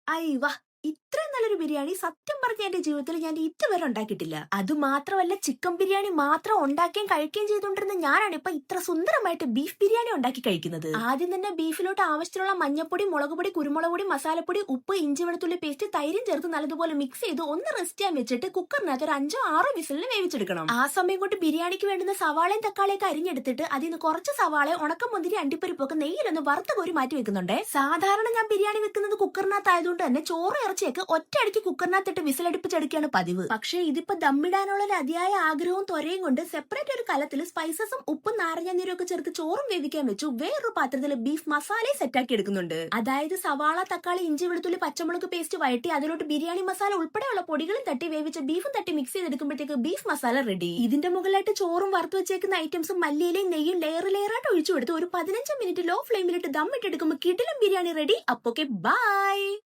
അയ്‌വാ! ഇത്രയും നല്ലൊരു ബിരിയാണി സത്യം പറഞ്ഞ എന്റെ ജീവിതത്തിൽ ഞാൻ ഇതുവരെ ഉണ്ടാക്കിയിട്ടില്ല. അത് മാത്രമല്ല ചിക്കൻ ബിരിയാണി മാത്രം ഉണ്ടാക്കുകയും കഴിക്കുകയും ചെയ്തുകൊണ്ടിരുന്ന ഞാനാണ് ഇപ്പൊ ഇത്ര സുന്ദരമായിട്ട് ബീഫ് ബിരിയാണി ഉണ്ടാക്കി കഴിക്കുന്നത്. ആദ്യം തന്നെ ബീഫിലോട്ട് ആവശ്യത്തിനുള്ള മഞ്ഞപ്പൊടി, മുളകുപൊടി, കുരുമുളക് പൊടി, മസാലപ്പൊടി, ഉപ്പ്, ഇഞ്ചി വെളുത്തുള്ളി പേസ്റ്റ്, തൈരും ചേർത്ത് നല്ലതുപോലെ മിക്സ് ചെയ്ത് ഒന്ന് റെസ്റ്റ് ചെയ്യാൻ വെച്ചിട്ട് കുക്കറിനകത്ത് ഒരു 5-6 വിസിലിന് വേവിച്ചെടുക്കണം. ആ സമയം കൊണ്ട് ബിരിയാണിക്ക് വേണ്ടുന്ന സവാളയും തക്കാളിയൊക്കെ അരിഞ്ഞെടുത്തിട്ട് അതിൽ നിന്ന് കുറച്ച് സവാള, ഉണക്കമുന്തിരി, അണ്ടിപ്പരിപ്പൊക്കെ നെയ്യിലൊന്ന് വറുത്ത് കോരി മാറ്റി വെക്കുന്നുണ്ട്. സാധാരണ ഞാൻ ബിരിയാണി വെക്കുന്നത് കുക്കറിനകത്തായതുകൊണ്ട് തന്നെ ചോറ് ഇറച്ചിയൊക്കെ ഒറ്റയടിക്ക് കുക്കറിനകത്തിട്ട് വിസിലടുപ്പിച്ചെടുക്കുകയാണ് പതിവ്. പക്ഷേ ഇതിപ്പോ ദമ്മിടാനുള്ള ഒരു അതിയായ ആഗ്രഹവും ത്വരയും കൊണ്ട് സെപ്പറേറ്റ് ഒരു കലത്തിൽ സ്പൈസസും ഉപ്പും നാരങ്ങ നീരും ഒക്കെ ചേർത്ത് ചോറും വേവിക്കാൻ വെച്ചു വേറൊരു പാത്രത്തിൽ ബീഫ് മസാലയും സെറ്റാക്കി എടുക്കുന്നുണ്ട്. അതായത് സവാള, തക്കാളി, ഇഞ്ചി വെളുത്തുള്ളി, പച്ചമുളക് പേസ്റ്റ് വഴറ്റി അതിലോട്ട് ബിരിയാണി മസാല ഉൾപ്പെടെയുള്ള പൊടികളും തട്ടി വേവിച്ച ബീഫും തട്ടി മിക്സ് ചെയ്തെടുക്കുമ്പോഴത്തേക്ക് ബീഫ് മസാല റെഡി. ഇതിന്റെ മുകളിലായിട്ട് ചോറും വറുത്ത് വെച്ചേക്കുന്ന ഐറ്റംസും മല്ലിയിലയും നെയ്യും ലെയർ ലെയറായിട്ട് ഒഴിച്ചു കൊടുത്ത് ഒരു 15 മിനിറ്റ് ലോ ഫ്ലെയിമിലിട്ട് ദമ്മിട്ടെടുക്കുമ്പോൾ കിടിലം ബിരിയാണി റെഡി. അപ്പോക്കെ ബൈ.